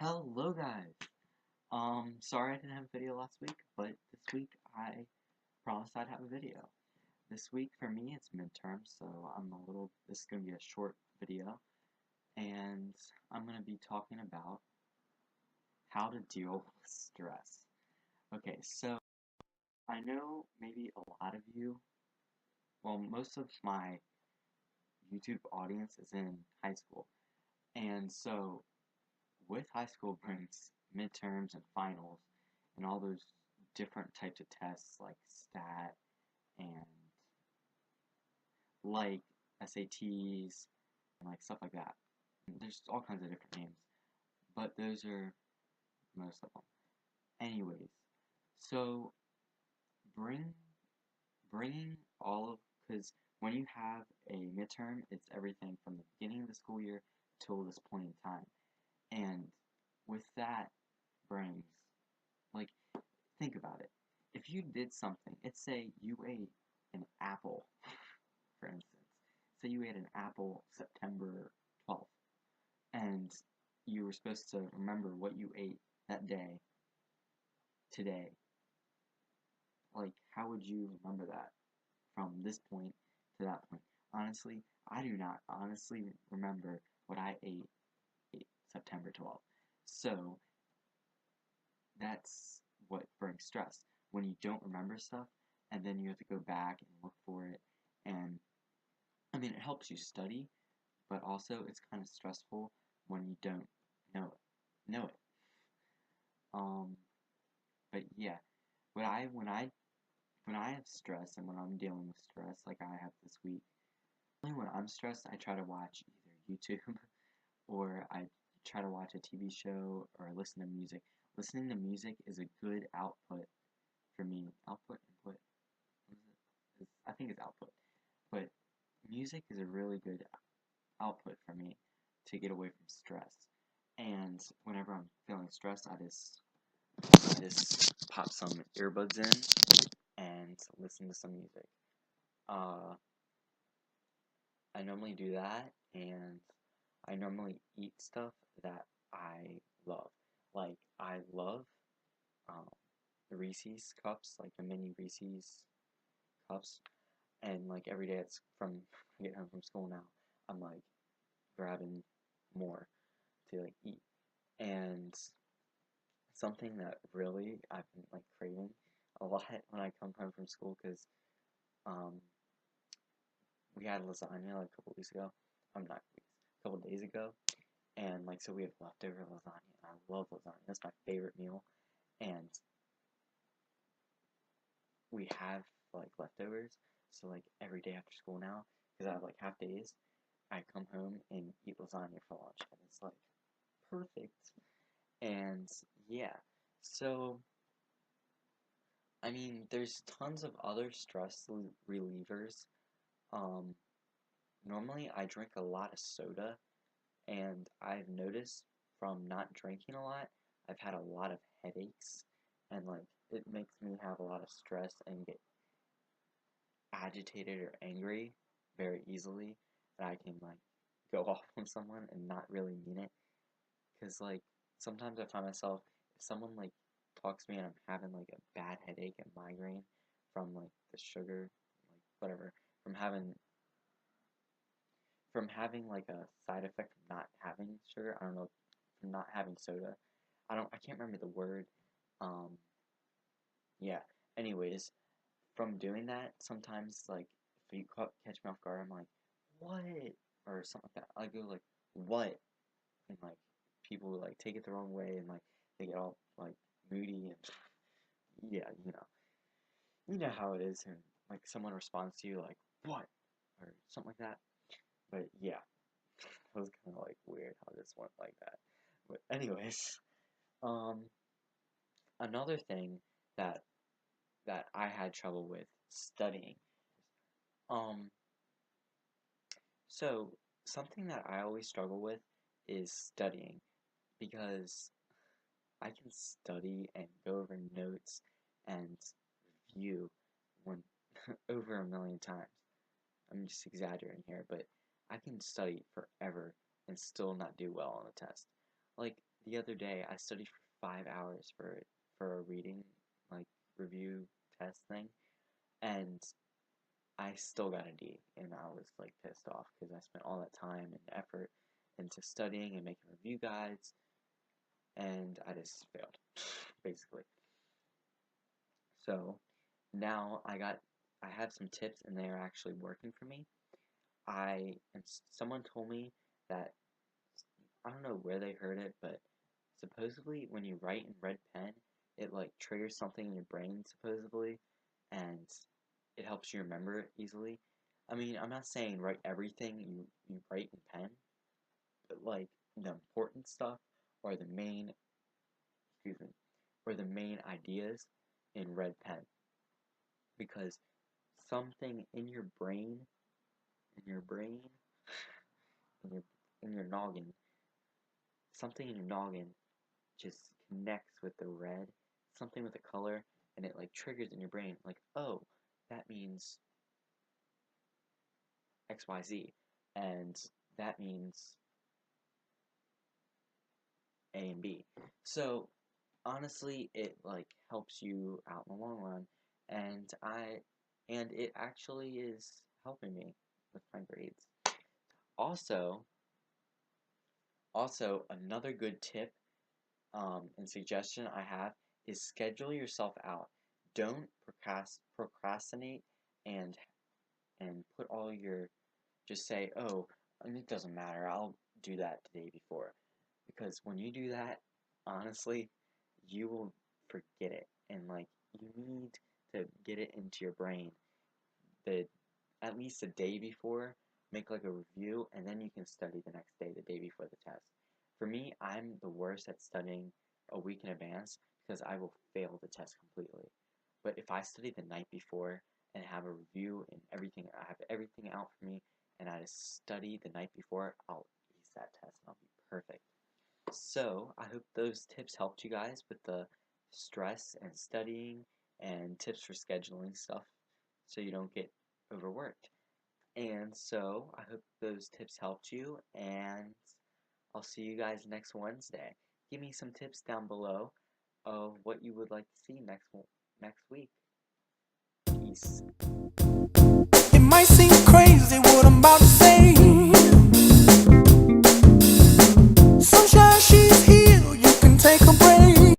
Hello guys. Sorry I didn't have a video last week, but this week I promised I'd have a video. This week for me it's midterms, so this is gonna be a short video, and I'm gonna be talking about how to deal with stress. Okay, so I know maybe a lot of you, well, most of my YouTube audience is in high school, and so with high school brings midterms and finals and all those different types of tests like stat and like SATs and like stuff like that. There's all kinds of different names, but those are most of them. Anyways, so bring bringing all of because when you have a midterm, it's everything from the beginning of the school year till this point in time, and with that brings like think about it. If you did something, let's say you ate an apple, for instance. Say you ate an apple September 12th, and you were supposed to remember what you ate that day, today. Like, how would you remember that from this point to that point? Honestly, I do not honestly remember what I ate September 12th. So, that's what brings stress. When you don't remember stuff, and then you have to go back and look for it, and I mean, it helps you study, but also it's kind of stressful when you don't know it. Um, but yeah, when I have stress and when I'm dealing with stress, like I have this week, only when I'm stressed, I try to watch either YouTube or I try to watch a TV show or listen to music. Listening to music is a good output for me. Output, input, what is it? I think it's output. But music is a really good output for me to get away from stress. And whenever I'm feeling stressed, I just pop some earbuds in and listen to some music. Uh, I normally do that, and I normally eat stuff that I love. Like I love um, the Reese's cups, like the mini Reese's cups, and like every day it's from I get home from school now, I'm like grabbing more to like eat. And something that really I've been like craving a lot when I come home from school because um, we had lasagna like a couple weeks ago. I'm not weeks, a couple days ago, and like so we have leftover lasagna. And I love lasagna. That's my favorite meal, and we have like leftovers. So like every day after school now, because I have like half days, I come home and eat lasagna for lunch, and it's like perfect. And yeah, so I mean, there's tons of other stress relievers. Um, Normally I drink a lot of soda, and I've noticed from not drinking a lot, I've had a lot of headaches, and like it makes me have a lot of stress and get agitated or angry very easily, that I can like go off on someone and not really mean it. Cause like sometimes I find myself if someone like talks to me and I'm having like a bad headache and migraine from like the sugar, like whatever, from having like a side effect of not having sugar. I don't know, from not having soda. I can't remember the word. Um, yeah. Anyways, from doing that, sometimes like if you catch me off guard, I'm like, what? Or something like that. I go like, what? And like people like take it the wrong way and like they get all like moody and yeah, you know how it is, and like someone responds to you like what or something like that. But yeah, it was kind of like weird how this went like that. But anyways, um, another thing that I had trouble with studying. Um, so something that I always struggle with is studying because I can study and go over notes and review one over a million times. I'm just exaggerating here, but I can study forever and still not do well on the test. Like the other day I studied for 5 hours for a reading like review test thing, and I still got a D, and I was like pissed off because I spent all that time and effort into studying and making review guides, and I just failed, basically. So now I have some tips, and they are actually working for me. Someone told me that I don't know where they heard it, but supposedly when you write in red pen, it like triggers something in your brain supposedly, and it helps you remember it easily. I mean, I'm not saying write everything you write in pen, but like the important stuff or the main, excuse me, or the main ideas in red pen, because something in your brain, in your brain, in your in your noggin, something in your noggin just connects with the red, something with the color, and it like triggers in your brain, like, oh, that means XYZ, and that means A and B. So honestly, it like helps you out in the long run, and it actually is helping me with my grades. Also, another good tip and suggestion I have is schedule yourself out. Don't procrastinate and put all your just say, oh, it doesn't matter. I'll do that the day before. Because when you do that, honestly, you will forget it. And like you need to get it into your brain the at least the day before, make like a review, and then you can study the next day, the day before the test. For me, I'm the worst at studying a week in advance because I will fail the test completely. But if I study the night before and have a review and everything, I have everything out for me, and I just study the night before, I'll ace that test and I'll be perfect. So, I hope those tips helped you guys with the stress and studying and tips for scheduling stuff so you don't get overworked. And so, I hope those tips helped you, and I'll see you guys next Wednesday. Give me some tips down below of what you would like to see next week. Peace. It might seem crazy what I'm about to say.